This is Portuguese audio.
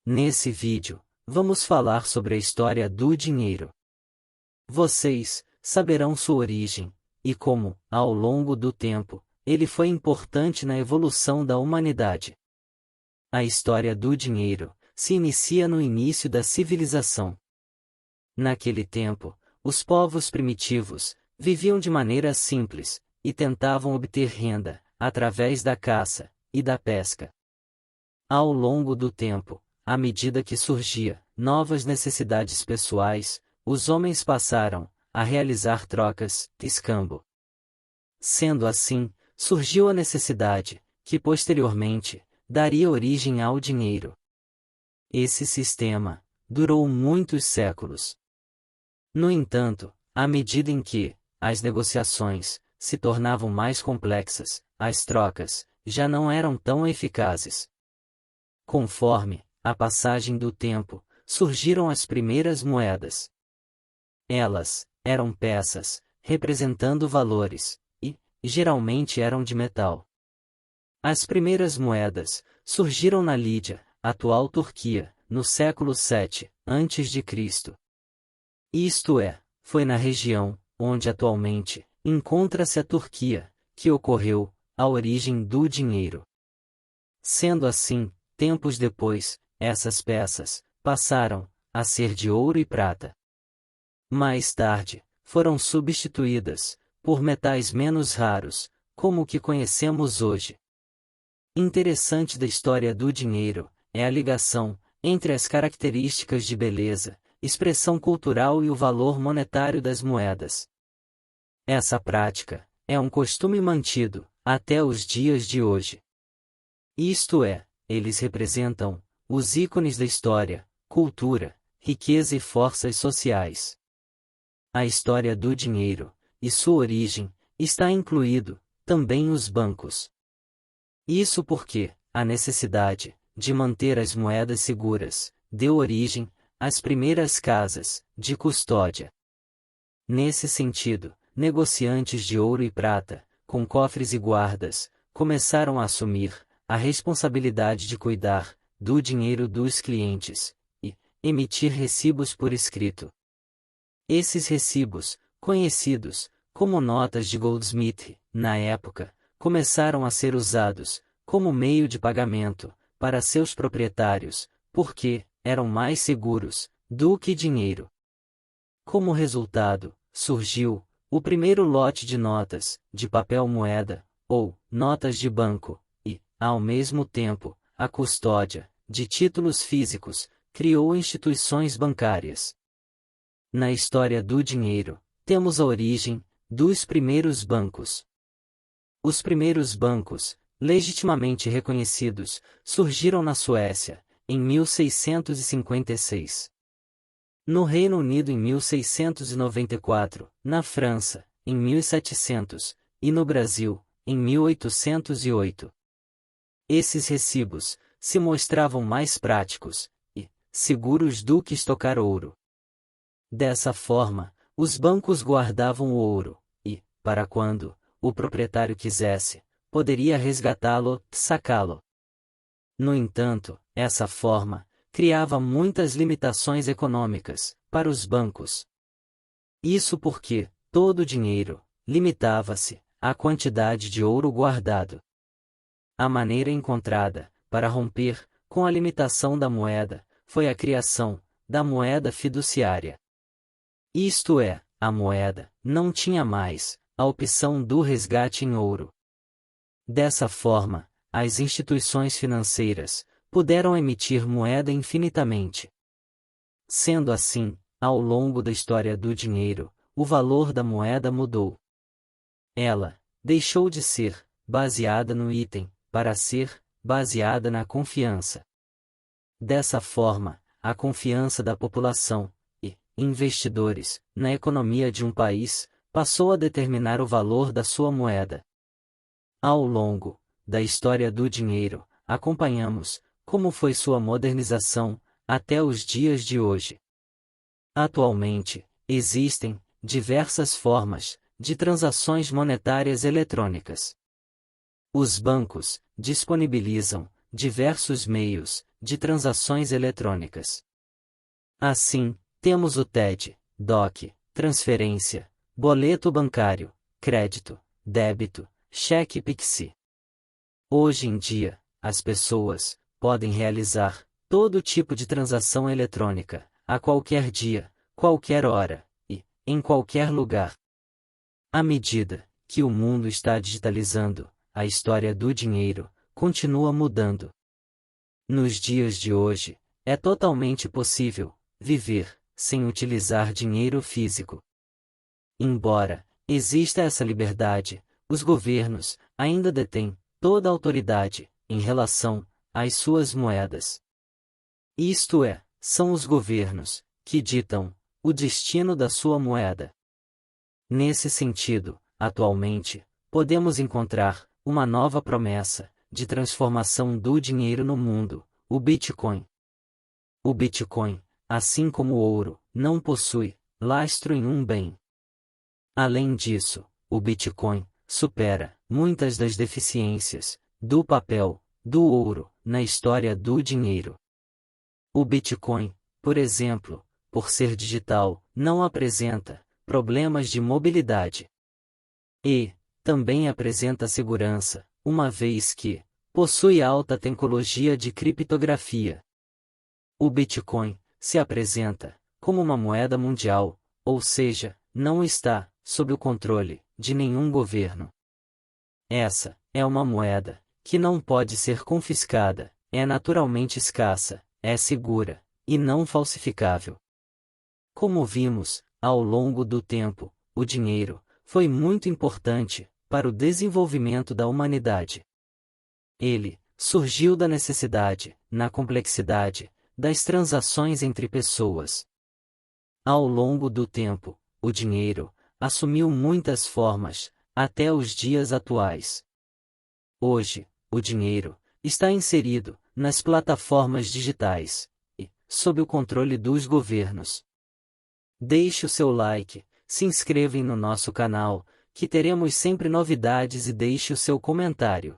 Nesse vídeo, vamos falar sobre a história do dinheiro. Vocês saberão sua origem, e como, ao longo do tempo, ele foi importante na evolução da humanidade. A história do dinheiro se inicia no início da civilização. Naquele tempo, os povos primitivos viviam de maneira simples, e tentavam obter renda, através da caça e da pesca. Ao longo do tempo, à medida que surgia novas necessidades pessoais, os homens passaram a realizar trocas, escambo. Sendo assim, surgiu a necessidade, que posteriormente daria origem ao dinheiro. Esse sistema durou muitos séculos. No entanto, à medida em que as negociações se tornavam mais complexas, as trocas já não eram tão eficazes. Conforme a passagem do tempo, surgiram as primeiras moedas. Elas eram peças, representando valores, e, geralmente eram de metal. As primeiras moedas surgiram na Lídia, atual Turquia, no século 7 a.C. Isto é, foi na região, onde atualmente encontra-se a Turquia, que ocorreu a origem do dinheiro. Sendo assim, tempos depois, essas peças passaram a ser de ouro e prata. Mais tarde, foram substituídas por metais menos raros, como o que conhecemos hoje. Interessante da história do dinheiro é a ligação entre as características de beleza, expressão cultural e o valor monetário das moedas. Essa prática é um costume mantido até os dias de hoje. Isto é, eles representam os ícones da história, cultura, riqueza e forças sociais. A história do dinheiro e sua origem está incluído também os bancos. Isso porque a necessidade de manter as moedas seguras deu origem às primeiras casas de custódia. Nesse sentido, negociantes de ouro e prata, com cofres e guardas, começaram a assumir a responsabilidade de cuidar do dinheiro dos clientes e emitir recibos por escrito. Esses recibos, conhecidos como notas de Goldsmith, na época, começaram a ser usados como meio de pagamento para seus proprietários, porque eram mais seguros do que dinheiro. Como resultado, surgiu o primeiro lote de notas de papel moeda, ou notas de banco, e, ao mesmo tempo, a custódia de títulos físicos criou instituições bancárias. Na história do dinheiro, temos a origem dos primeiros bancos. Os primeiros bancos, legitimamente reconhecidos, surgiram na Suécia, em 1656. No Reino Unido em 1694, na França, em 1700, e no Brasil, em 1808. Esses recibos se mostravam mais práticos e seguros do que estocar ouro. Dessa forma, os bancos guardavam o ouro, e, para quando o proprietário quisesse, poderia resgatá-lo, sacá-lo. No entanto, essa forma criava muitas limitações econômicas para os bancos. Isso porque todo o dinheiro limitava-se à quantidade de ouro guardado. A maneira encontrada para romper com a limitação da moeda foi a criação da moeda fiduciária. Isto é, a moeda não tinha mais a opção do resgate em ouro. Dessa forma, as instituições financeiras puderam emitir moeda infinitamente. Sendo assim, ao longo da história do dinheiro, o valor da moeda mudou. Ela deixou de ser baseada no item, para ser baseada na confiança. Dessa forma, a confiança da população e investidores na economia de um país passou a determinar o valor da sua moeda. Ao longo da história do dinheiro, acompanhamos como foi sua modernização até os dias de hoje. Atualmente, existem diversas formas de transações monetárias eletrônicas. Os bancos disponibilizam diversos meios de transações eletrônicas. Assim, temos o TED, DOC, transferência, boleto bancário, crédito, débito, cheque e Pix. Hoje em dia, as pessoas podem realizar todo tipo de transação eletrônica, a qualquer dia, qualquer hora, e em qualquer lugar. À medida que o mundo está digitalizando, a história do dinheiro continua mudando. Nos dias de hoje, é totalmente possível viver sem utilizar dinheiro físico. Embora exista essa liberdade, os governos ainda detêm toda a autoridade em relação às suas moedas. Isto é, são os governos que ditam o destino da sua moeda. Nesse sentido, atualmente, podemos encontrar uma nova promessa de transformação do dinheiro no mundo, o Bitcoin. O Bitcoin, assim como o ouro, não possui lastro em um bem. Além disso, o Bitcoin supera muitas das deficiências do papel, do ouro, na história do dinheiro. O Bitcoin, por exemplo, por ser digital, não apresenta problemas de mobilidade. E também apresenta segurança, uma vez que possui alta tecnologia de criptografia. O Bitcoin se apresenta como uma moeda mundial, ou seja, não está sob o controle de nenhum governo. Essa é uma moeda que não pode ser confiscada, é naturalmente escassa, é segura e não falsificável. Como vimos, ao longo do tempo, o dinheiro foi muito importante para o desenvolvimento da humanidade. Ele surgiu da necessidade, na complexidade, das transações entre pessoas. Ao longo do tempo, o dinheiro assumiu muitas formas, até os dias atuais. Hoje, o dinheiro está inserido nas plataformas digitais e sob o controle dos governos. Deixe o seu like, se inscreva no nosso canal, que teremos sempre novidades, e deixe o seu comentário.